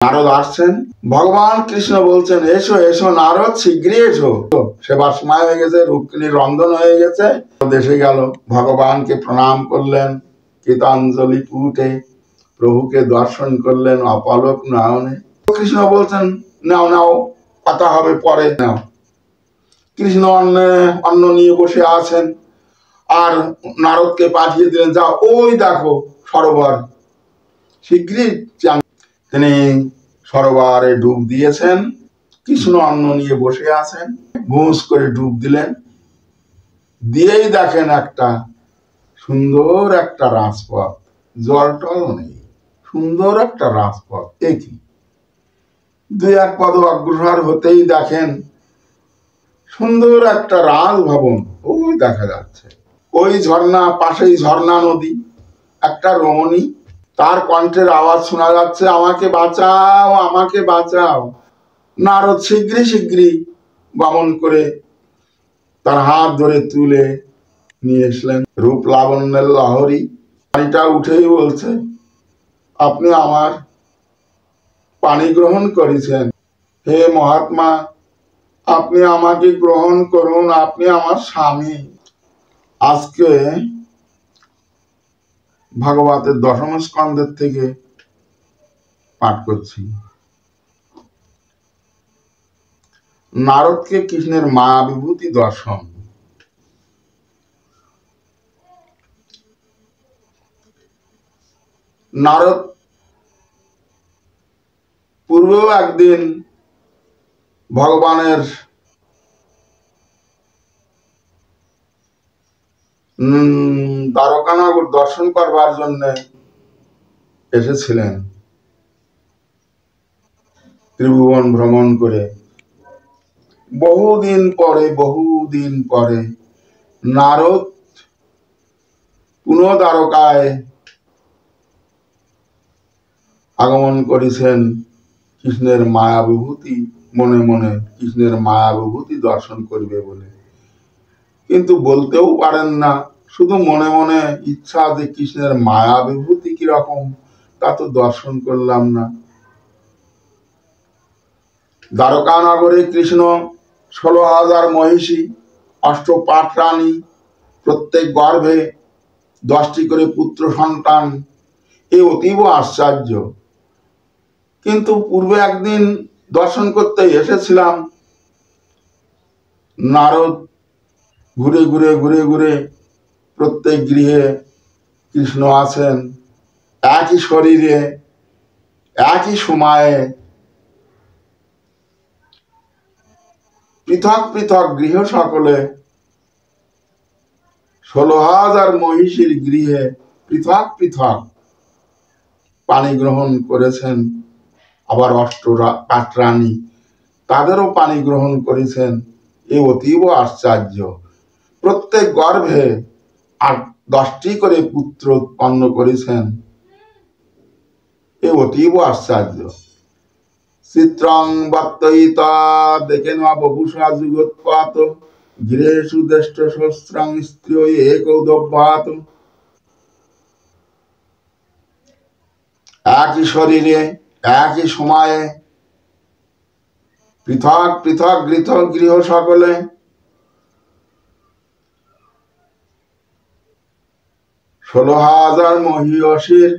নারদ আসছেন, ভগবান কৃষ্ণ বলছেন এসো এসো নারদ, শীঘ্রই এসো। সেবার সময় হয়ে গেছে, রুক্মিণীর রন্ধন হয়ে গেছে। এসে গেল, ভগবানকে প্রণাম করলেন কৃতাঞ্জলি পুটে, প্রভুকে দর্শন করলেন অপলক নয়নে। কৃষ্ণ বলছেন নাও নাও, কথা হবে পরে, নাও। কৃষ্ণ অন্ন নিয়ে বসে আছেন, আর নারদকে পাঠিয়ে দিলেন, যাও ওই দেখো সরোবর, শীঘ্রই তিনি সরোবরে ডুব দিয়েছেন। কৃষ্ণ অন্ন নিয়ে বসে আছেন, ঘুষ করে ডুব দিলেন, দিয়েই দেখেন একটা সুন্দর একটা রাজপথ, জল টল নেই, সুন্দর একটা রাজপথ। একই দুই এক পদ অগ্রসর হতেই দেখেন সুন্দর একটা রাজভবন ওই দেখা যাচ্ছে। ওই ঝর্ণা, পাশেই ঝর্ণা নদী, একটা রমণী, তার কণ্ঠের আওয়াজ শোনা যাচ্ছে, আমাকে বাঁচাও আমাকে বাঁচাও। নারদ শীঘ্রই শীঘ্রই গমন করে তার হাত ধরে তুলে নিয়ে এসলেন। রূপ লাবণ্যের লহরী, পানিটা উঠেই বলছে, আপনি আমার পানি গ্রহণ করেছেন, হে মহাত্মা আপনি আমাকে গ্রহণ করুন, আপনি আমার স্বামী। আজকে ভাগবতের দশম স্কন্ধের থেকে পাঠ করছি। নারদকে কৃষ্ণের মায়া বিভূতি দর্শন। নারদ পূর্বেও একদিন ভগবানের দ্বারকানগর দর্শন করবার জন্য এসেছিলেন, ত্রিভুবন ভ্রমণ করে। বহুদিন পরে নারদ পুনঃ দ্বারকায় আগমন করেছেন কৃষ্ণের মায়া বিভূতি মনে মনে, কৃষ্ণের মায়া বিভূতি দর্শন করবে বলে, কিন্তু বলতেও পারেন না, শুধু মনে মনে ইচ্ছা যে কৃষ্ণের মায়া বিভূতি কিরকম তা তো দর্শন করলাম না। দ্বারকানগরে কৃষ্ণ 16,000 মহিষী, 8 রানী, প্রত্যেক গর্ভে 10টি করে পুত্র সন্তান, এ অতীব আশ্চর্য। কিন্তু পূর্বে একদিন দর্শন করতে এসেছিলাম, নারদ ঘুরে ঘুরে ঘুরে ঘুরে প্রত্যেক গৃহে কৃষ্ণ আছেন, একই শরীরে একই সময়ে, পৃথক পৃথক গৃহ সকলে, 16,000 মহিষীর গৃহে পৃথক পৃথক পানি গ্রহণ করেছেন। আবার 8 রানী, তাদেরও পানি গ্রহণ করেছেন। এ অতীব আশ্চর্য। প্রত্যেক গর্ভে 10টি করে পুত্র উৎপন্ন করেছেন, এ অতীব আশ্চর্য। চিত্রং বত্তয়িতা দেখে না বপুষা যুগোৎপাত, গৃহেষু দেষ্ট সহস্রাং স্ত্রিয় একৌদব্যাত। একই শরীরে একই সময়ে পৃথক পৃথক গৃহ সকলে, 16,000 মহিষীর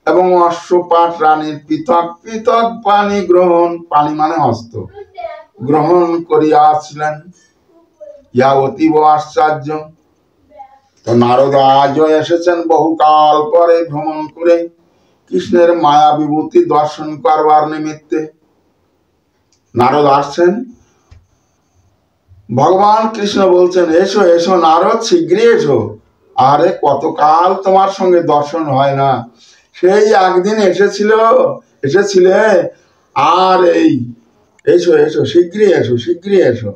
এবং 805 রানীর পৃথক পৃথক পানি গ্রহণ, পানি মানে হস্ত, গ্রহণ করিয়াছিলেন। ইয়া অতীব আশ্চর্য। তো নারদ আজও এসেছেন বহুকাল পরে ভ্রমণ করে কৃষ্ণের মায়া বিভূতি দর্শন করবার নিমিত্তে। নারদ আসছেন, ভগবান কৃষ্ণ বলছেন এসো এসো নারদ, শীঘ্রই এসো। আরে কতকাল তোমার সঙ্গে দর্শন হয় না, সেই একদিন এসেছিলে, আর এই এসো এসো, শীঘ্রই এসো শীঘ্রই এসো,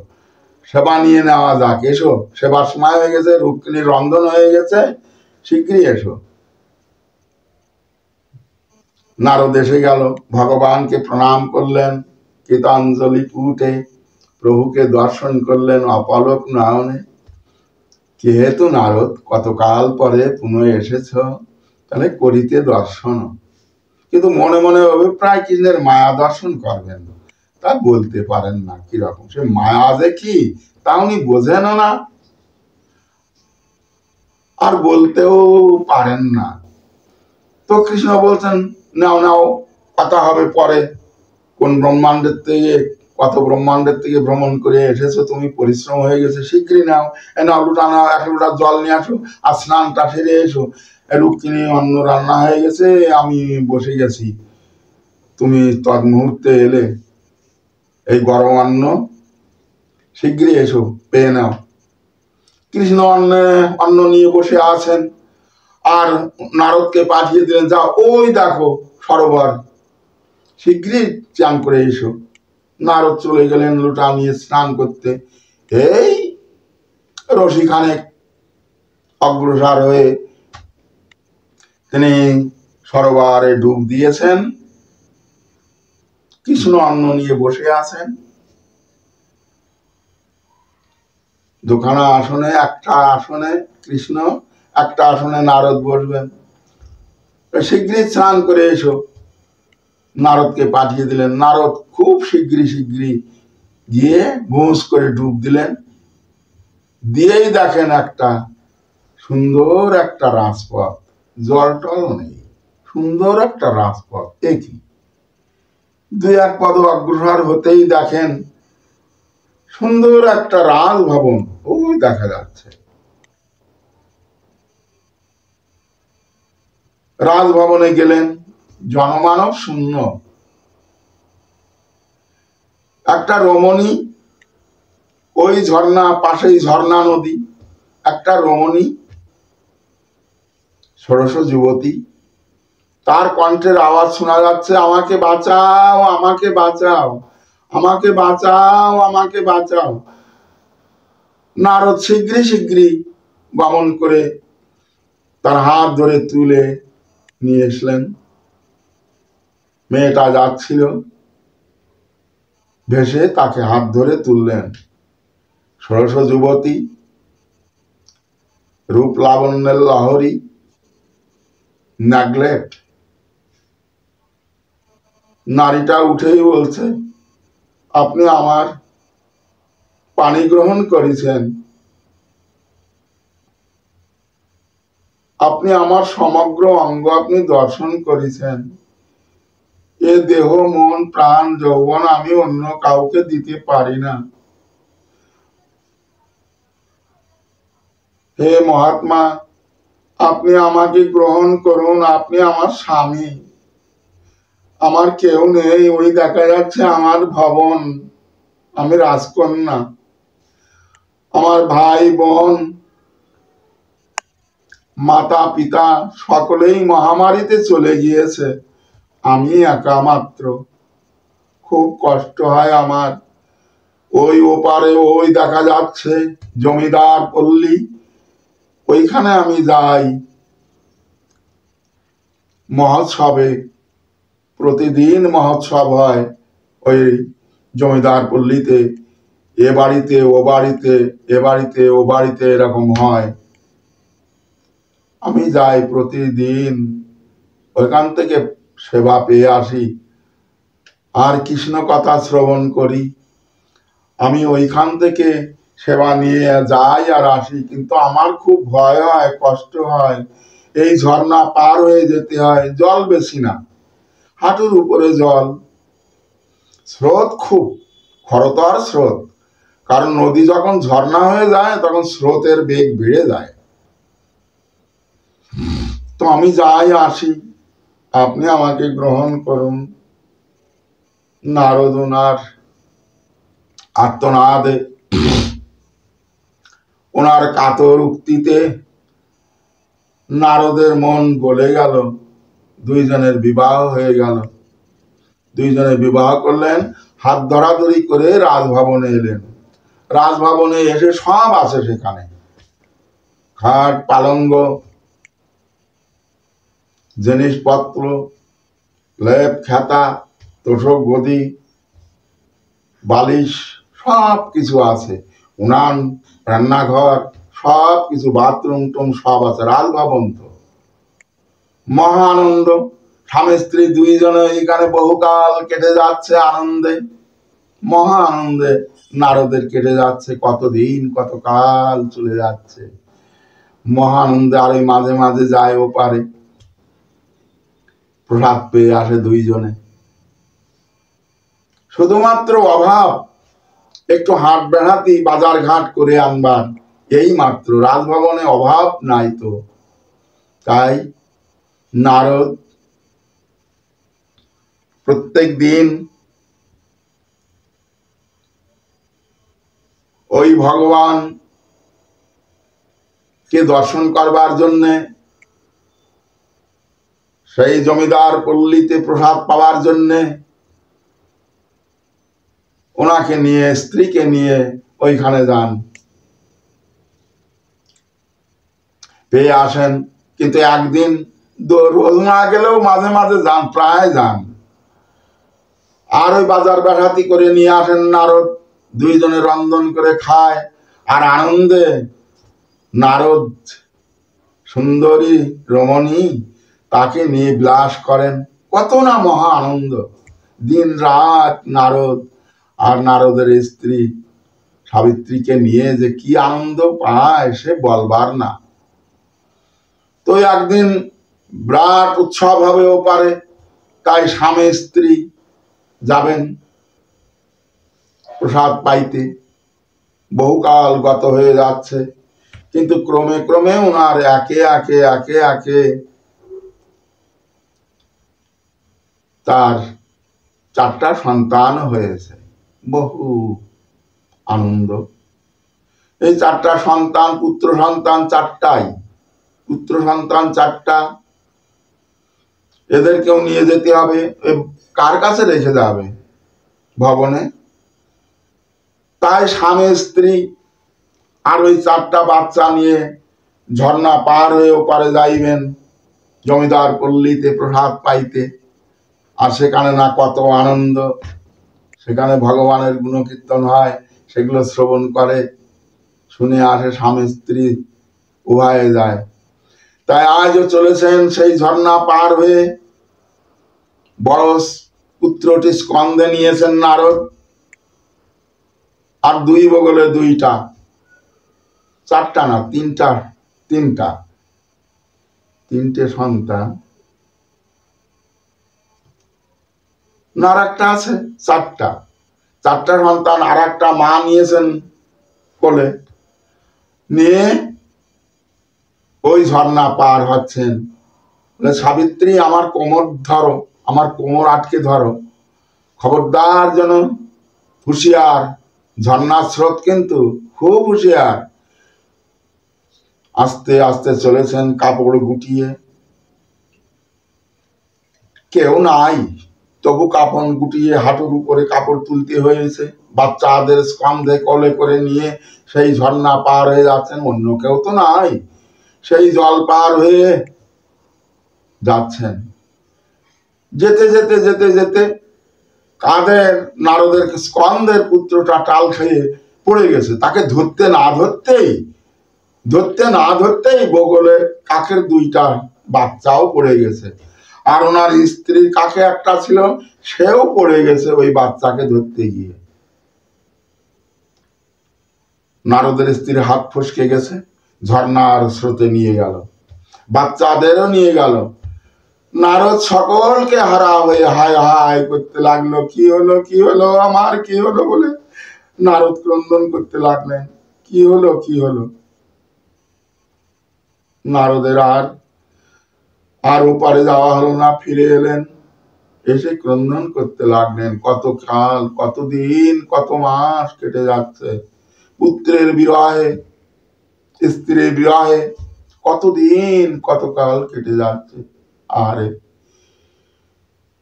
সেবা নিয়ে নেওয়া যাক, এসো, সেবার সময় হয়ে গেছে, রুক্মিণীর রন্ধন হয়ে গেছে, শীঘ্রই এসো। নারদ এসে গেল, ভগবানকে প্রণাম করলেন কৃতাঞ্জলি পুটে, প্রভুকে দর্শন করলেন অপলক নয়নে। যেহেতু নারদ কতকাল পরে পুনঃ এসেছ, তাহলে করিতে দর্শন। কিন্তু মনে মনে অভিপ্রায় কৃষ্ণের মায়া দর্শন করবেন, তা বলতে পারেন না কিরকম সে মায়া যে কি তা উনি বোঝেন না, আর বলতেও পারেন না। তো কৃষ্ণ বলছেন নাও নাও, কথা হবে পরে, কোন ব্রহ্মাণ্ডের থেকে কত ব্রহ্মাণ্ডের থেকে ভ্রমণ করে এসেছো তুমি, পরিশ্রম হয়ে গেছে, শীঘ্রই নাও, নাও লুটা নাও, 1 লোটা জল নিয়ে আসো, আর স্নানটা সেরে এসো, রুক্মিণী অন্ন রান্না হয়ে গেছে, আমি বসে গেছি, তুমি তৎ মুহূর্তে এলে, এই গরম অন্ন শীঘ্রই এসো, পেয়ে নাও। কৃষ্ণ অন্ন নিয়ে বসে আছেন, আর নারদকে পাঠিয়ে দিলেন, যাও ওই দেখো সরোবর, শীঘ্রই চান করে এসো। নারদ চলে গেলেন লোটা নিয়ে স্নান করতে। এই রশিখানেক অগ্রসর হয়ে তিনি সরোবরে ডুব দিয়েছেন। কৃষ্ণ অন্ন নিয়ে বসে আছেন, দুখানা আসনে, একটা আসনে কৃষ্ণ, একটা আসনে নারদ বসবেন। শীঘ্রই স্নান করে এসো, নারদকে পাঠিয়ে দিলেন। নারদ খুব শীঘ্রই গিয়ে ঘুষ করে ডুব দিলেন, দিয়েই দেখেন একটা সুন্দর একটা রাজপথ, জল টল নেই, সুন্দর একটা রাজপথ। একই 2-1 পদ অগ্রসর হতেই দেখেন সুন্দর একটা রাজভবন ওই দেখা যাচ্ছে। রাজভবনে গেলেন, জনমানব শূন্য। একটা রমণী, ওই ঝর্ণা পাশেই ঝর্ণা নদী, একটা রমণী ষোড়শ যুবতী, তার কণ্ঠের আওয়াজ শোনা যাচ্ছে, আমাকে বাঁচাও, আমাকে বাঁচাও, আমাকে বাঁচাও, আমাকে বাঁচাও। নারদ শীঘ্রই গমন করে তার হাত ধরে তুলে নিয়ে এসলেন। মেয়েটা যাচ্ছিল, ভেসে তাকে হাত ধরে তুললেন। ষোড়শ যুবতী, রূপ লাবণ্যের লহরী, নেগলেক্ট। নারীটা উঠেই বলছে, আপনি আমার পানি গ্রহণ করেছেন, আপনি আমার সমগ্র অঙ্গ আপনি দর্শন করেছেন, এ দেহ মন প্রাণ যৌবন আমি অন্য কাউকে দিতে পারি না। হে মহাত্মা, আপনি আমাকে গ্রহণ করুন, আপনি আমার স্বামী, আমার কেউ নেই, ওই দেখা যাচ্ছে আমার ভবন, আমি রাজকন্যা, আমার ভাই বোন মাতা পিতা সকলেই মহামারীতে চলে গিয়েছে, আমি একা মাত্র, খুব কষ্ট হয় আমার। ওই ওপারে ওই দেখা যাচ্ছে জমিদার পল্লী, ওইখানে আমি যাই মহোৎসবে, প্রতিদিন মহোৎসব হয় ওই জমিদার পল্লীতে, এ বাড়িতে ও বাড়িতে, এ বাড়িতে ও বাড়িতে এরকম হয়, আমি যাই প্রতিদিন, ওইখান থেকে সেবা পেয়ে আসি, আর কৃষ্ণ কথা শ্রবণ করি। আমি ওইখান থেকে সেবা নিয়ে যাই আর আসি, কিন্তু আমার খুব ভয় হয়, কষ্ট হয়, এই ঝর্ণা পার হয়ে যেতে হয়, জল বেশি না, হাঁটুর উপরে জল, স্রোত খুব খরতর স্রোত, কারণ নদী যখন ঝর্ণা হয়ে যায় তখন স্রোতের বেগ বেড়ে যায়। তো আমি যাই আসি, আপনি আমাকে গ্রহণ করুন। নারদ ওনার আর্তনাদে, ওনার কাতর উক্তিতে নারদের মন গলে গেল, দুইজনের বিবাহ হয়ে গেল। দুইজনে বিবাহ করলেন, হাত ধরাধরি করে রাজভবনে এলেন। রাজভবনে এসে সব আছে সেখানে, খাট পালঙ্গ জিনিসপত্র, লেপ খাতা, তোষক গদি বালিশ সব কিছু আছে, উনান রান্নাঘর সব কিছু, বাথরুম টুম সব আছে। রাজভবন তো মহা আনন্দ, স্বামী স্ত্রী দুইজনে এখানে বহুকাল কেটে যাচ্ছে আনন্দে, মহা আনন্দে নারদের কেটে যাচ্ছে, কতদিন কত কাল চলে যাচ্ছে মহা আনন্দে। আর ওই মাঝে মাঝে যায় ওপারে, প্রসাদ পেয়ে আসে দুইজনে। শুধুমাত্র অভাব একটু হাট বেড়াতি বাজার ঘাট করে আনবার, এই মাত্র, রাজভবনে অভাব নাই তো। তাই নারদ প্রত্যেক দিন ওই ভগবান কে দর্শন করবার জন্যে, সেই জমিদার পল্লীতে প্রসাদ পাওয়ার জন্যে ওনাকে নিয়ে, স্ত্রীকে নিয়ে ওইখানে যান, পেয়ে আসেন। কিন্তু একদিন রোজ না গেলেও মাঝে মাঝে যান, প্রায় যান। আর ওই বাজার বেড়াতি করে নিয়ে আসেন নারদ, দুইজনে রন্ধন করে খায় আর আনন্দে নারদ সুন্দরী রমণী তাকে নিয়ে বিলাস করেন। কত না মহা আনন্দ, দিন রাত নারদ আর নারদের স্ত্রী সাবিত্রীকে নিয়ে যে কি আনন্দ পায় সে বলবার না। তো একদিন বিরাট উৎসব হবে ওপারে, তাই স্বামী স্ত্রী যাবেন প্রসাদ পাইতে। বহুকাল গত হয়ে যাচ্ছে, কিন্তু ক্রমে ক্রমে ওনার একে একে একে একে তার 4টা সন্তান হয়েছে। বহু আনন্দ। এই 4টা সন্তান, পুত্র সন্তান 4টাই, পুত্র সন্তান 4টা, এদেরকেও নিয়ে যেতে হবে। কার কাছে রেখে যাবে? ভবনে। তাই স্বামী স্ত্রী আর ওই 4টা বাচ্চা নিয়ে ঝর্ণা পার হয়ে ওপারে যাইবেন জমিদার পল্লীতে প্রসাদ পাইতে। আর সেখানে না কত আনন্দ, সেখানে ভগবানের গুণকীর্তন হয়, সেগুলো শ্রবণ করে, শুনে আসে, স্বামী স্ত্রী উভয়ে যায়। তাই আজও চলেছেন সেই ঝর্ণা পার হয়ে। বড় পুত্রটি স্কন্ধে নিয়েছেন নারদ, আর 2 বগলে 2টা, 4টা না 3টে সন্তান। না আর একটা আছে, 4টা সন্তান। আর একটা মা নিয়েছেন কোলে, নিয়ে ওই ঝর্ণা পার হচ্ছেন। সাবিত্রী, আমার কোমর ধরো, আমার কোমর আটকে ধরো, খবরদার যেন, হুঁশিয়ার, ঝর্ণার স্রোত কিন্তু খুব হুঁশিয়ার। আস্তে আস্তে চলেছেন কাপড় গুটিয়ে, কেউ নাই, তবু কাপড় গুটিয়ে হাঁটুর উপরে কাপড় তুলতে হয়েছে। বাচ্চাদের স্কন্ধে কোলে করে নিয়ে সেই ঝর্ণা পার হয়ে যাচ্ছেন, অন্য কেউ তো নাই। সেই জল পার হয়ে যাচ্ছেন। যেতে যেতে যেতে যেতে কাদের, নারদের স্কন্ধের পুত্রটা টাল খেয়ে পড়ে গেছে। তাকে ধরতে না ধরতেই বগলের কাকের 2টা বাচ্চাও পড়ে গেছে। আর ওনার স্ত্রীর কাকে একটা ছিল, সেও পড়ে গেছে ওই বাচ্চাকে ধরতে গিয়ে। নারদের স্ত্রীর হাত ফসকে গেছে, ঝর্ণার স্রোতে নিয়ে গেল, বাচ্চাদেরও নিয়ে গেল। নারদ সকলকে হারা হয়ে হায় হায় করতে লাগলো, কি হলো কি হলো আমার, কি হলো বলে নারদ ক্রন্দন করতে লাগলেন, কি হলো কি হলো। নারদের আর ওপারে যাওয়া হলো না, ফিরে এলেন, এসে ক্রন্দন করতে লাগলেন। কত কাল, কতদিন, কত মাস কেটে যাচ্ছে পুত্রের বিরহে, স্ত্রীর বিরহে, কতদিন কত কাল কেটে যাচ্ছে। আরে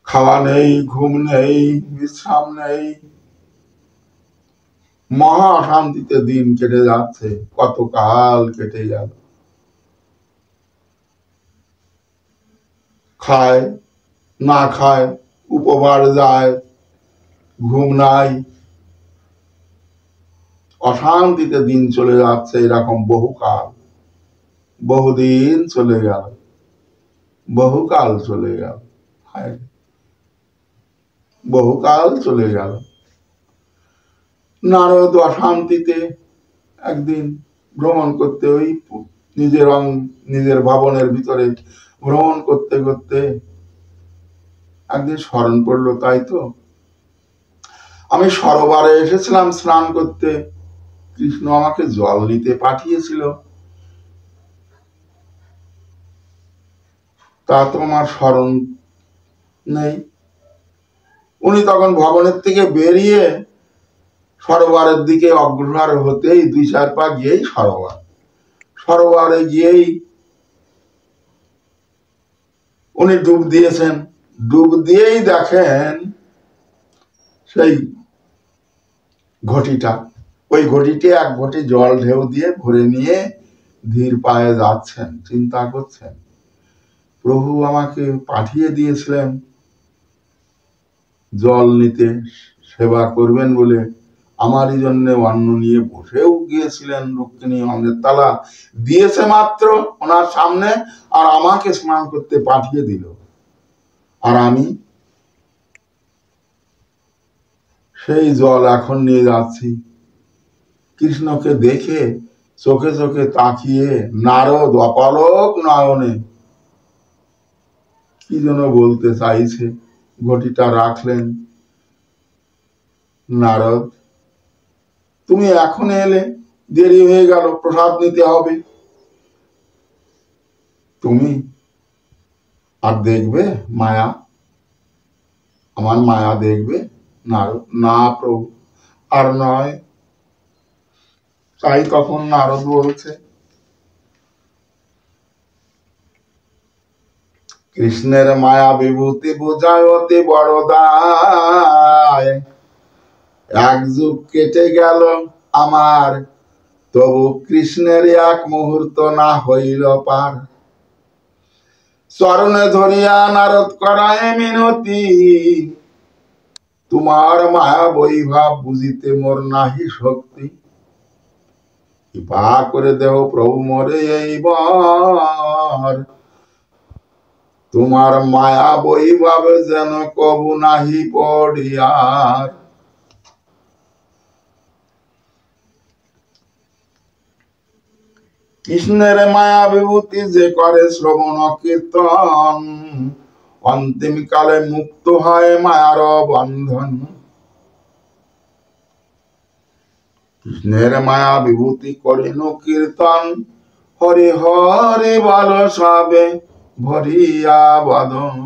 খাওয়া নেই, ঘুম নেই, বিশ্রাম নেই, মহা শান্তিতে দিন কেটে যাচ্ছে। কত কাল কেটে গেল। খায় না খায়, উপবার যায়, ঘুম নাই, অশান্তিতে দিন চলে যাচ্ছে। এরকম বহুকাল, বহুদিন চলে গেল, বহুকাল চলে গেল। বহুকাল চলে গেল। নারদ অশান্তিতে একদিন ভ্রমণ করতে, ওই নিজের ভবনের ভিতরে ভ্রমণ করতে করতে একদিন স্মরণ পড়লো, তাই তো আমি সরোবরে এসেছিলাম স্নান করতে, কৃষ্ণ আমাকে জল নিতে পাঠিয়েছিল, তা তো আমার স্মরণ নেই। উনি তখন ভবনের থেকে বেরিয়ে সরোবরের দিকে অগ্রসর হতেই 2-4 পা গিয়েই সরোবরে গিয়েই উনি ডুব দিয়েছেন। ডুব দিয়েই দেখেন সেই ঘটিটা, ওই ঘটিতে 1 ঘটি জল ঢেউ দিয়ে ভরে নিয়ে ধীর পায়ে যাচ্ছেন। চিন্তা করছেন, প্রভু আমাকে পাঠিয়ে দিয়েছিলেন জল নিতে, সেবা করবেন বলে, আমারই জন্য অন্ন নিয়ে বসেও গিয়েছিলেন। রুক্মিণী অন্নের তালা দিয়েছে মাত্র ওনার সামনে, আর আমাকে স্নান করতে পাঠিয়ে দিল, আর আমি সেই জল এখন নিয়ে যাচ্ছি। কৃষ্ণকে দেখে চোখে চোখে তাকিয়ে নারদ অপলক নয়নে কি যেন বলতে চাইছে, ঘটিটা রাখলেন। নারদ, তুমি এখন এলে, দেরি হয়ে গেল, প্রসাদ নিতে হবে। তুমি আর দেখবে মায়া, আমার মায়া দেখবে? নারদ, না প্রভু, আর নয়। তাই তখন নারদ বলছে, কৃষ্ণের মায়া বিভূতি বোঝায় অতি বড় দায়, 1 যুগ কেটে গেল আমার, তবু কৃষ্ণের 1 মুহূর্ত না হইল পার। চরণে ধরিয়া নারদ করায় মিনতি, তোমার মায়া বৈভাব বুঝিতে মোর নাহি শক্তি। কৃপা করে দেহ প্রভু মোরে এইবার, তোমার মায়া বৈভাবে যেন কবু নাহি পড়িয়ার। কৃষ্ণের মায়া বিভূতি যে করে শ্রবণ কীর্তন, অন্তিম কালে মুক্ত হয় মায়ার বন্ধন। কৃষ্ণের মায়া বিভূতি করিন কীর্তন, হরি হরি বল সবে ভরিয়া বদন।